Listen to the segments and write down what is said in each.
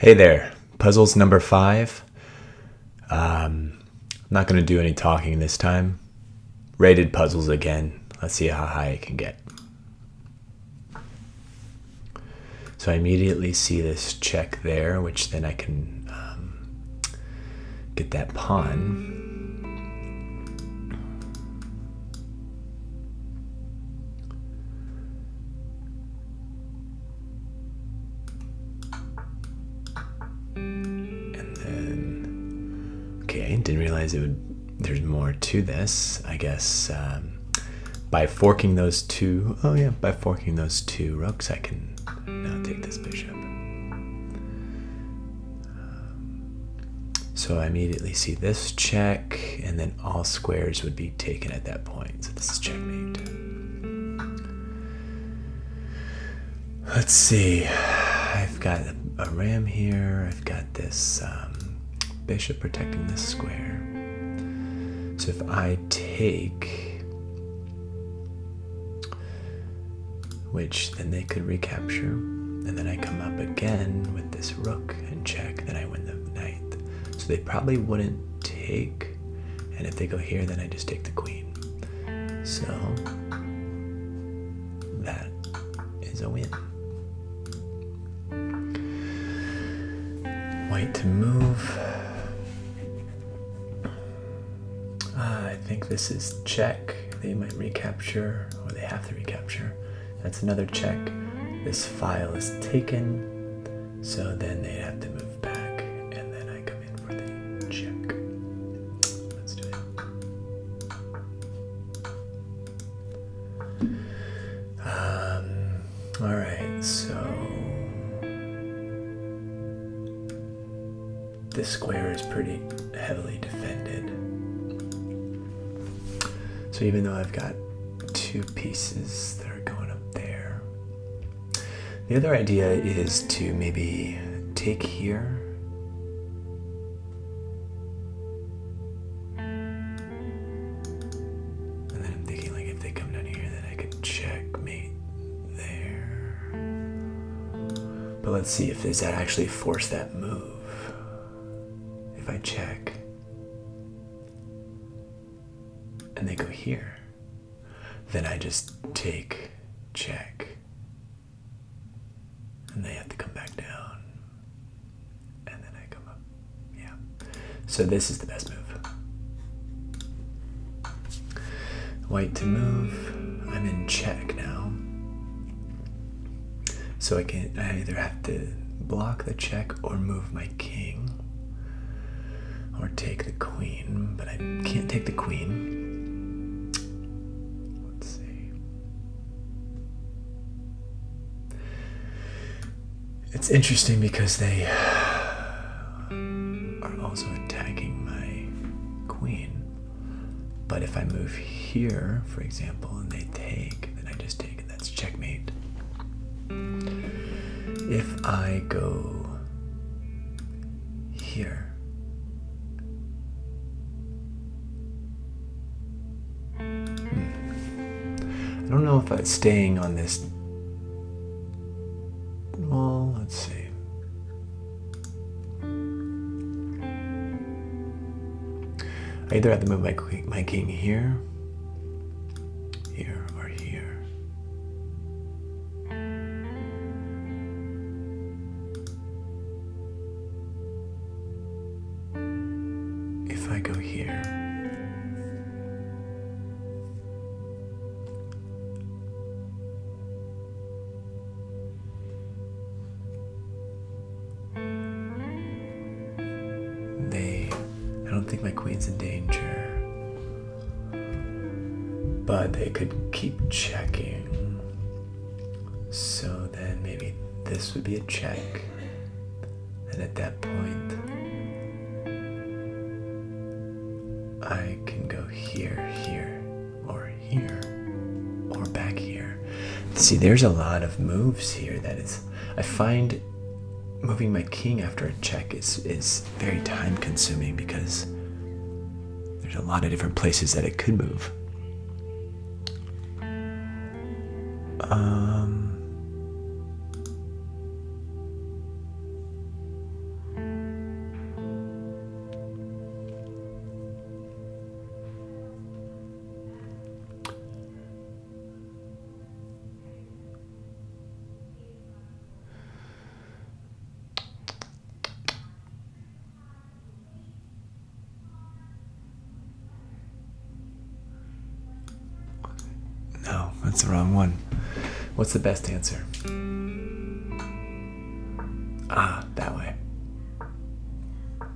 Hey there, puzzles number 5. I'm not going to do any talking this time. Rated puzzles again. Let's see how high I can get. So I immediately see this check there, which then I can get that pawn. Okay, didn't realize there's more to this. I guess by forking those two rooks, I can now take this bishop. So I immediately see this check, and then all squares would be taken at that point. So this is checkmate. Let's see. I've got a ram here. I've got this bishop protecting this square. So if I take, which then they could recapture, and then I come up again with this rook and check, then I win the knight. So they probably wouldn't take, and if they go here, then I just take the queen. So that is a win. White to move. I think this is check. They might recapture, or they have to recapture. That's another check. This file is taken, so then they have to move back, and then I come in for the check. Let's do it. All right, so this square is pretty heavily defended. So even though I've got two pieces that are going up there, the other idea is to maybe take here. And then I'm thinking, like, if they come down here, then I could checkmate there. But let's see if does that actually force that move. If I check and they go here, then I just take check and they have to come back down, and then I come up. Yeah, so this is the best move. White to move. I'm in check now, so I either have to block the check or move my king, or take the queen, but I can't take the queen. Let's see. It's interesting because they are also attacking my queen. But if I move here, for example, and they take, then I just take, and that's checkmate. If I go here, I don't know if I'm staying on this. Well, let's see. I either have to move my king here, or here. If I go here, I don't think my queen's in danger, but they could keep checking. So then maybe this would be a check, and at that point I can go here, or back here. See, there's a lot of moves here. I find moving my king after a check is very time consuming because there's a lot of different places that it could move. that's the wrong one. What's the best answer? Ah, that way.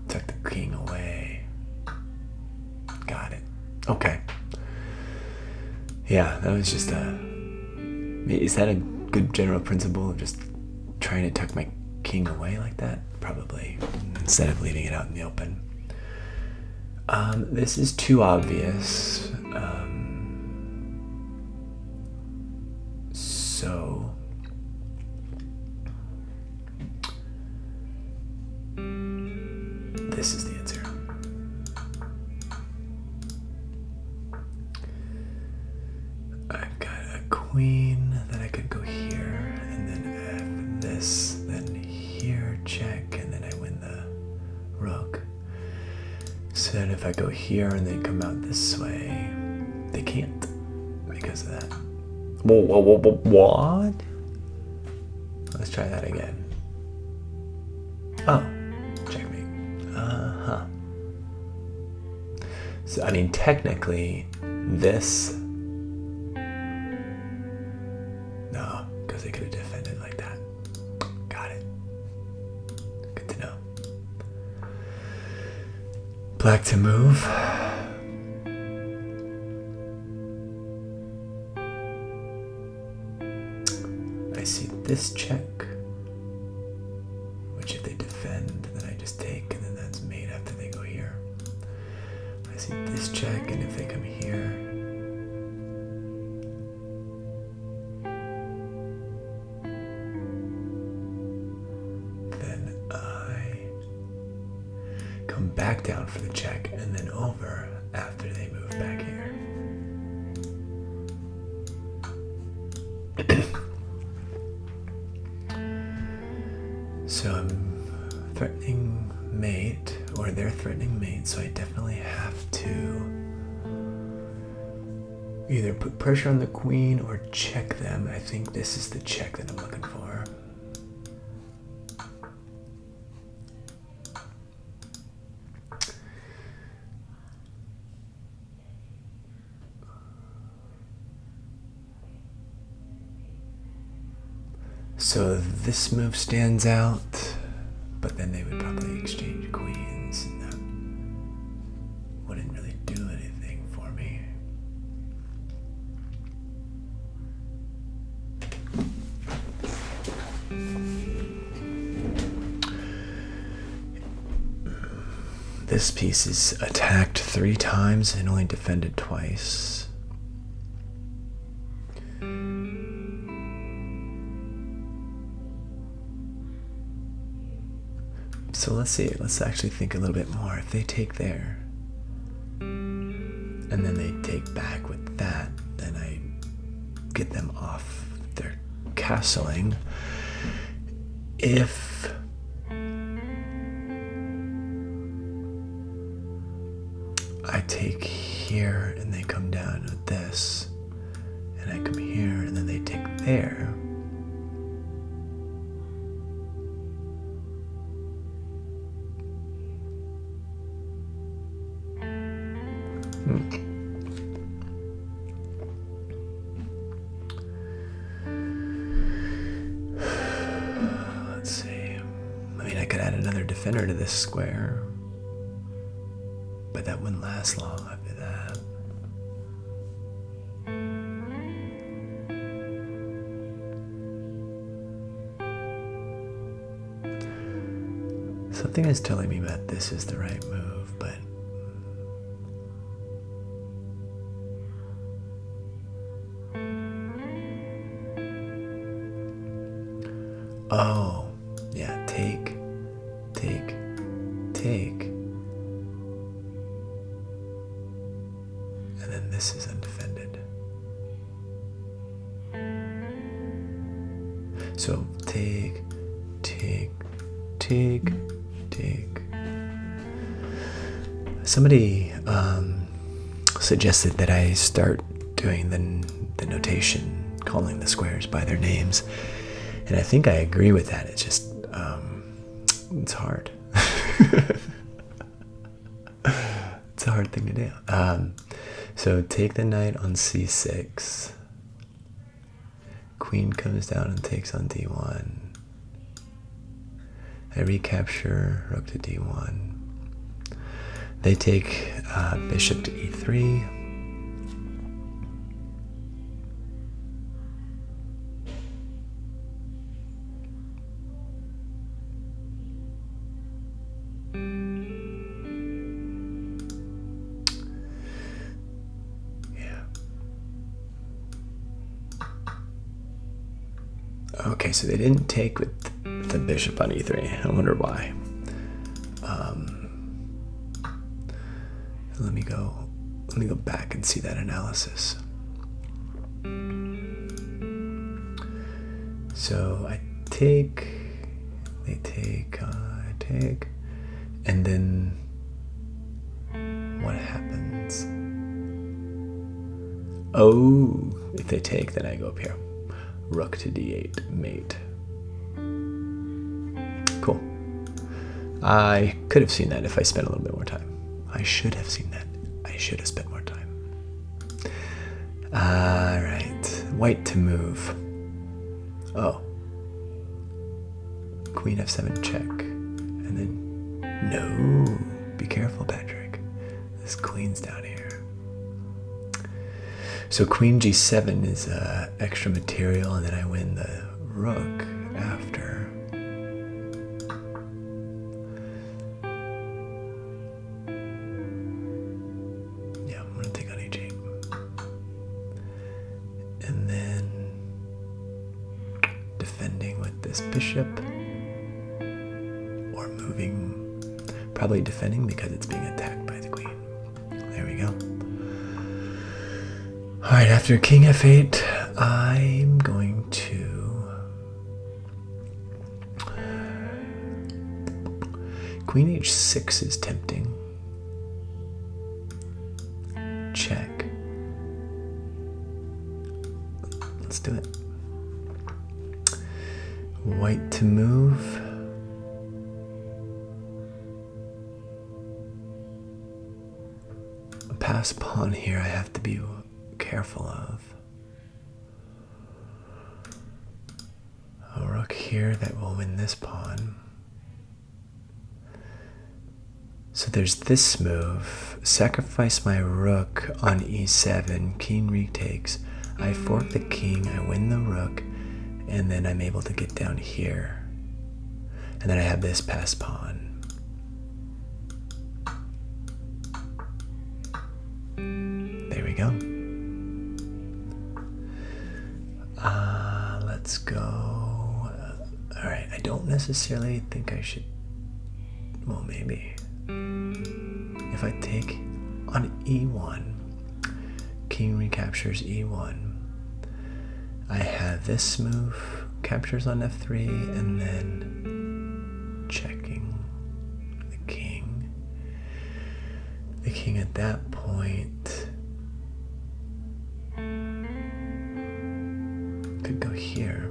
Took the king away. Got it. Okay. Yeah, that was just is that a good general principle of just trying to tuck my king away like that? Probably, instead of leaving it out in the open. This is too obvious. So this is the answer. I've got a queen, then I could go here, and then F this, then here, check, and then I win the rook. So then if I go here and they come out this way, they can't because of that. What? Let's try that again. Oh, checkmate. So, I mean, technically, this... No, because they could have defended like that. Got it. Good to know. Black to move. I see this check, which if they defend, then I just take, and then that's mate after they go here. I see this check, and if they come here, then I come back down for the check, and then over after they move back here. So I'm threatening mate, or they're threatening mate, so I definitely have to either put pressure on the queen or check them. I think this is the check that I'm looking for. So this move stands out, but then they would probably exchange queens, and that wouldn't really do anything for me. This piece is attacked 3 times and only defended twice. So let's see, let's actually think a little bit more. If they take there, and then they take back with that, then I get them off their castling. If I take here and they come down with this, and I come here and then they take there, let's see. I mean, I could add another defender to this square, but that wouldn't last long after that. Something is telling me that this is the right move, but oh, yeah, take, take, take. And then this is undefended. So take, take, take, take. Somebody suggested that I start doing the notation, calling the squares by their names. And I think I agree with that. It's just, it's hard. It's a hard thing to do. So take the knight on c6. Queen comes down and takes on d1. I recapture rook to d1. They take bishop to e3. Okay, so they didn't take with the bishop on e3. I wonder why. Let me go back and see that analysis. So I take, they take, I take, and then what happens? Oh, if they take, then I go up here. Rook to d8, mate. Cool. I could have seen that if I spent a little bit more time. I should have seen that. I should have spent more time. Alright. White to move. Oh. Queen f7 check. And then... No. Be careful, Patrick. This queen's down here. So queen g7 is extra material, and then I win the rook after. Yeah, I'm gonna take on h8. And then defending with this bishop, or moving, probably defending because it's being attacked by the queen. There we go. Alright, after king f8, I'm going to... Queen h6 is tempting. Check. Let's do it. White to move. A pass pawn here I have to be careful of. A rook here that will win this pawn. So there's this move. Sacrifice my rook on e7. King retakes. I fork the king. I win the rook. And then I'm able to get down here. And then I have this pass pawn. There we go. Let's go. Alright, I don't necessarily think I should... Well, maybe. If I take on e1, king recaptures e1. I have this move, captures on f3, and then checking the king. The king at that point could go here.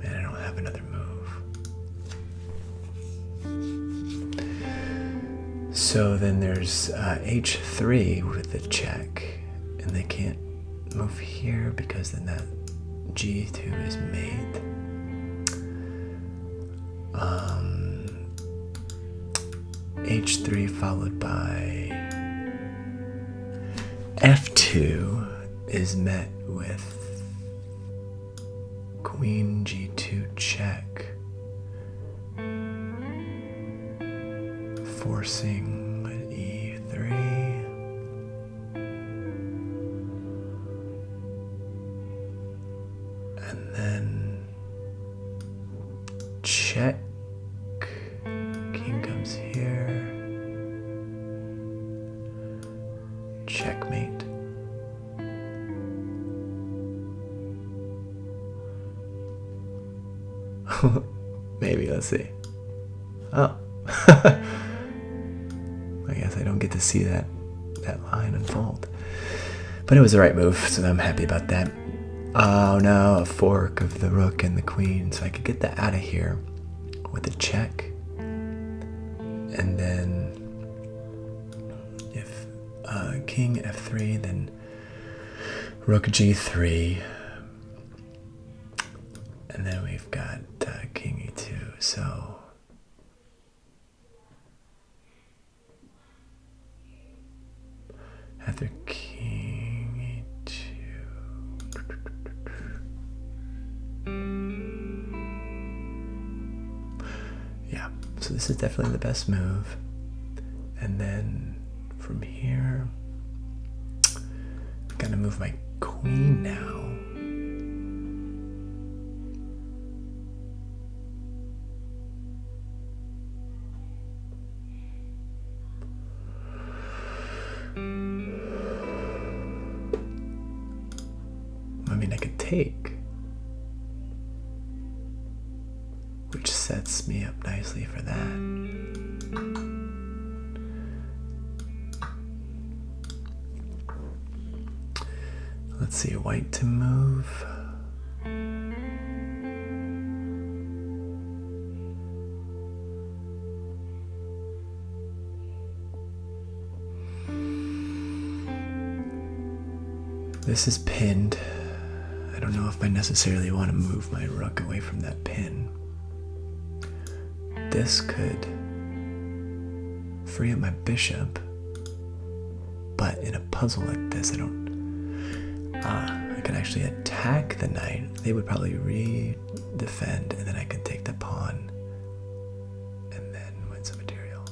And I don't have another move. So then there's h3 with the check, and they can't move here because then that g2 is made. H3 followed by f2 is met with queen g2 check, forcing e3. And then check. King comes here. Checkmate. Maybe, let's see. Oh. I guess I don't get to see that line unfold. But it was the right move, so I'm happy about that. Oh no, a fork of the rook and the queen, so I could get that out of here with a check. And then if king f3, then Rook g3. And then we've got king e2. So after king e2. Yeah, so this is definitely the best move. And then from here, I'm gonna move my queen now. I mean, I could take, which sets me up nicely for that. Let's see, white to move. This is pinned. I don't know if I necessarily want to move my rook away from that pin. This could free up my bishop, but in a puzzle like this, I could actually attack the knight. They would probably re-defend, and then I could take the pawn and then win some material.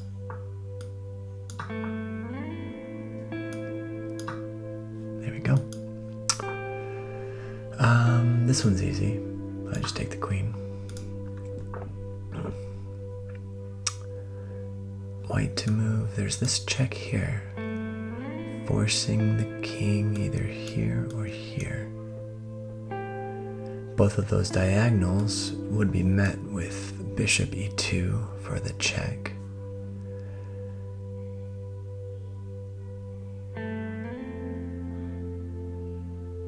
There we go. This one's easy. I just take the queen. White to move. There's this check here, forcing the king either here or here. Both of those diagonals would be met with bishop e2 for the check.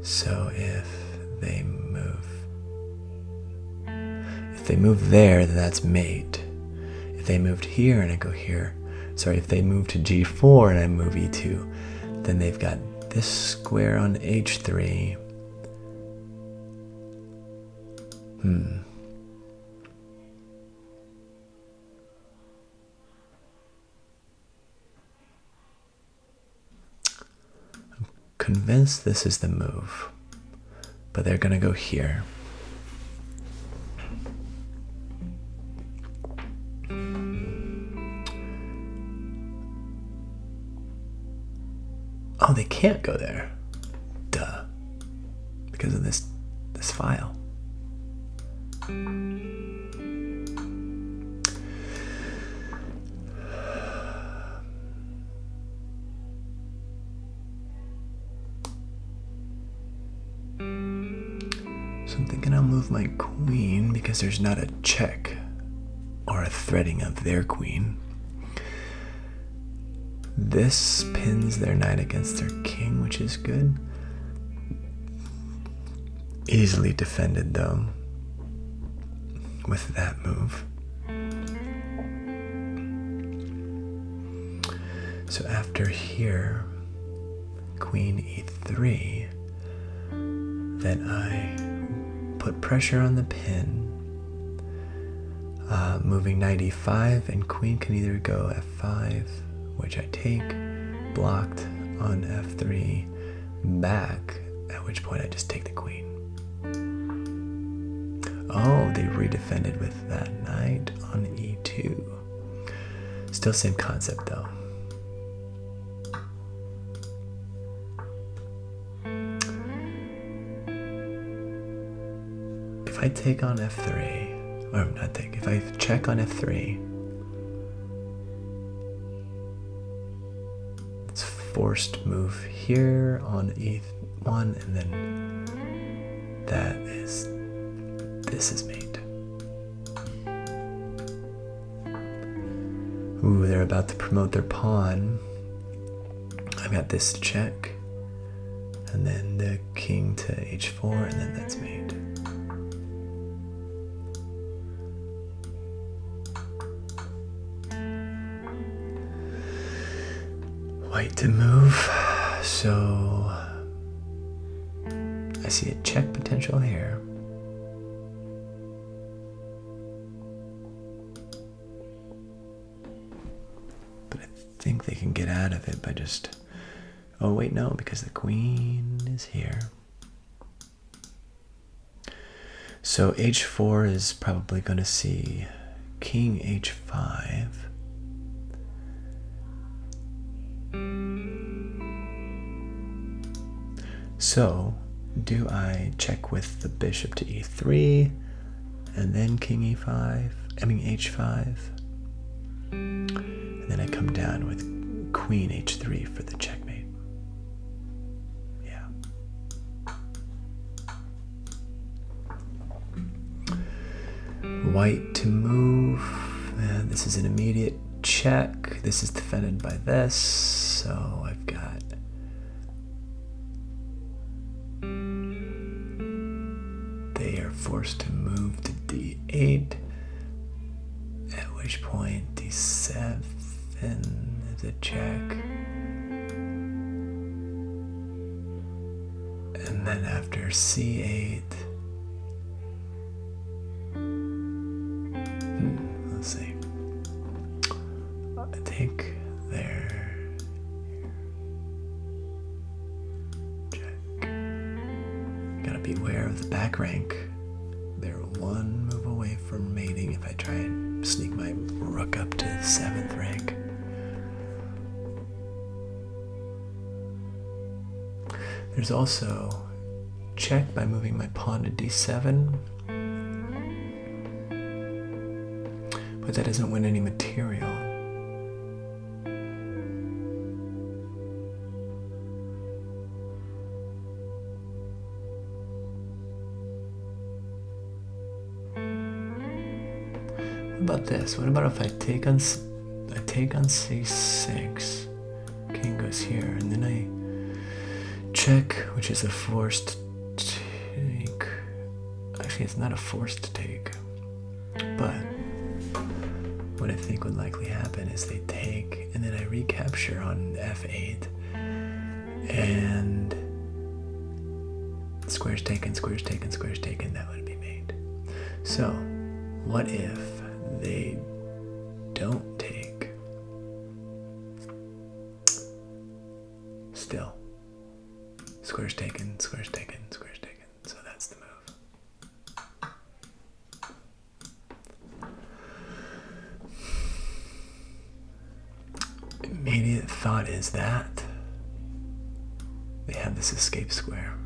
So if they move there, then that's mate. If they moved here and I go here, if they move to g4 and I move e2, then they've got this square on h3. I'm convinced this is the move, but they're gonna go here. Oh, they can't go there. Duh. Because of this file. So I'm thinking I'll move my queen because there's not a check or a threading of their queen. This pins their knight against their king, which is good. Easily defended though with that move. So after here, queen e3, then I put pressure on the pin, moving knight e5, and queen can either go f5, which I take, blocked on f3, back, at which point I just take the queen. Oh, they redefended with that knight on e2. Still same concept though. If I take on f3, or not take, if I check on f3, it's forced move here on e1, and then this is mate. Ooh, they're about to promote their pawn. I've got this check, and then the king to h4, and then that's mate. White to move, so see a check potential here. But I think they can get out of it by just... Oh, wait, no, because the queen is here. So h4 is probably going to see king h5. So, do I check with the bishop to e3 and then king e5? I mean h5. And then I come down with queen h3 for the checkmate. Yeah. White to move. And this is an immediate check. This is defended by this. So I've got... They are forced to move to d8, at which point d7 is a check. And then after c8, let's see, I think there, check. Gotta beware of the back rank. They're one move away from mating if I try and sneak my rook up to 7th rank. There's also check by moving my pawn to d7, but that doesn't win any material. What about this? What about if I take on c6, king goes here, and then I check, which is a forced take. Actually, it's not a forced take, but what I think would likely happen is they take, and then I recapture on f8, and squares taken, squares taken, squares taken, that would be made. So, what if they don't take? Still. Squares taken, squares taken, squares taken. So that's the move. Immediate thought is that they have this escape square.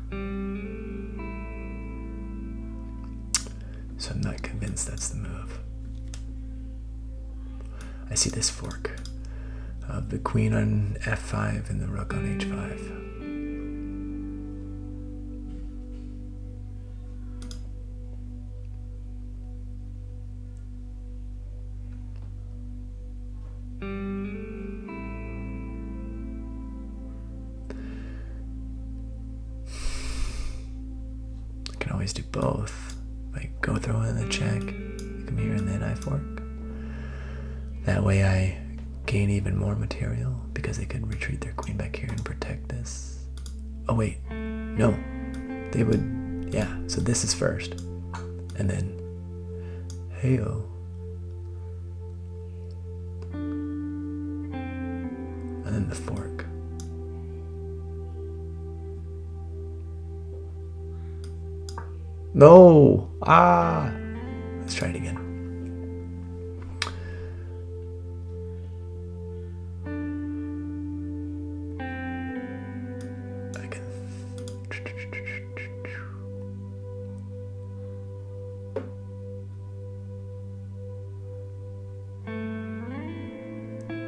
So I'm not convinced that's the move. I see this fork of the queen on f5 and the rook on h5. I can always do both. Like go throw in the check, come here and then I fork. That way I gain even more material because they could retreat their queen back here and protect this. Oh wait, no. They would, yeah, so this is first. And then, hey-oh. And then the fork. No! Ah! Let's try it again.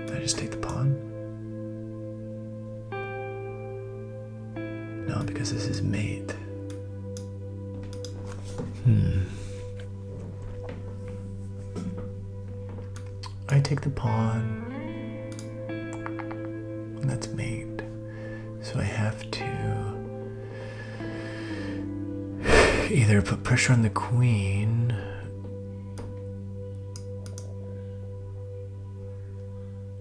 I just take the pawn? No, because this is mate. I take the pawn. And that's mate. So I have to either put pressure on the queen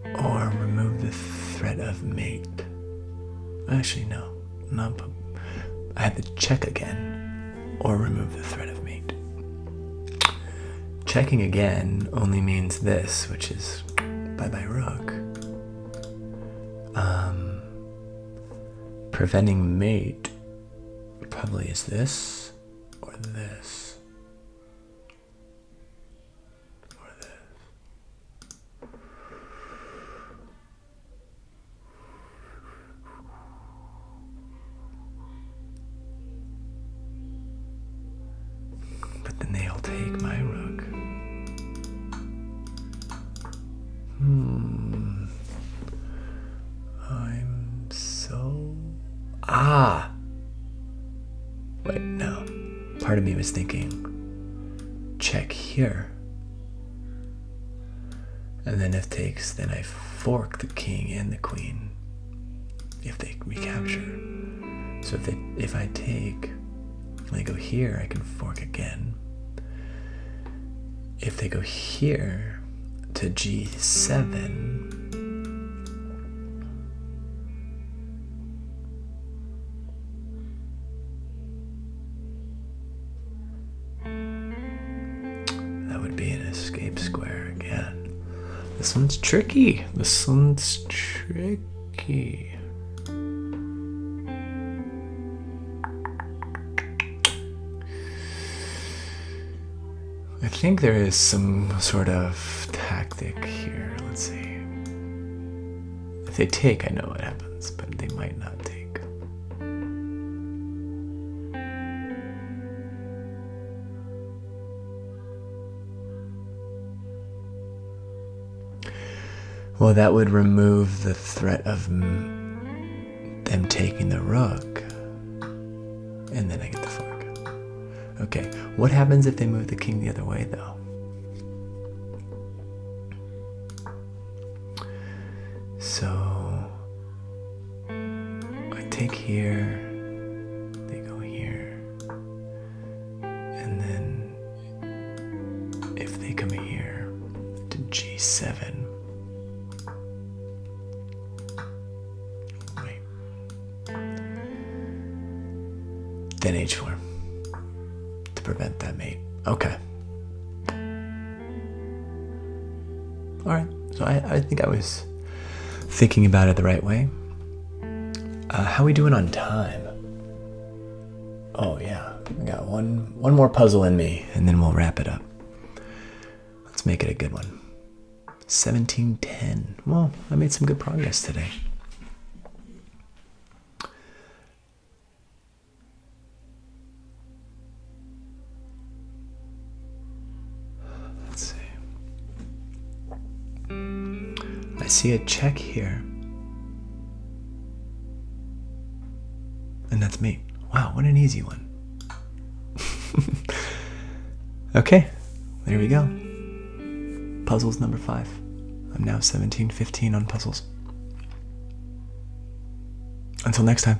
or remove the threat of mate. Actually, no. I had to check again or remove the threat of mate. Checking again only means this, which is bye-bye rook. Preventing mate probably is this or this or this. But then they'll take my rook. I'm so... Wait, no. Part of me was thinking, check here. And then if takes, then I fork the king and the queen if they recapture. So if I take, and they go here, I can fork again. If they go here to g7, that would be an escape square again. This one's tricky. This one's tricky. I think there is some sort of tactic here. Let's see. If they take, I know what happens, but they might not take. Well, that would remove the threat of them taking the rook. And then I get the fork. Okay, what happens if they move the king the other way, though? So, I take here, they go here, and then if they come here to g7, wait, then h4. Prevent that mate. Okay. Alright, so I think I was thinking about it the right way. How are we doing on time? Oh yeah, I got one more puzzle in me, and then we'll wrap it up. Let's make it a good one. 17:10. Well, I made some good progress today. I see a check here. And that's me. Wow, what an easy one. Okay, there we go. Puzzles number 5. I'm now 17:15 on puzzles. Until next time.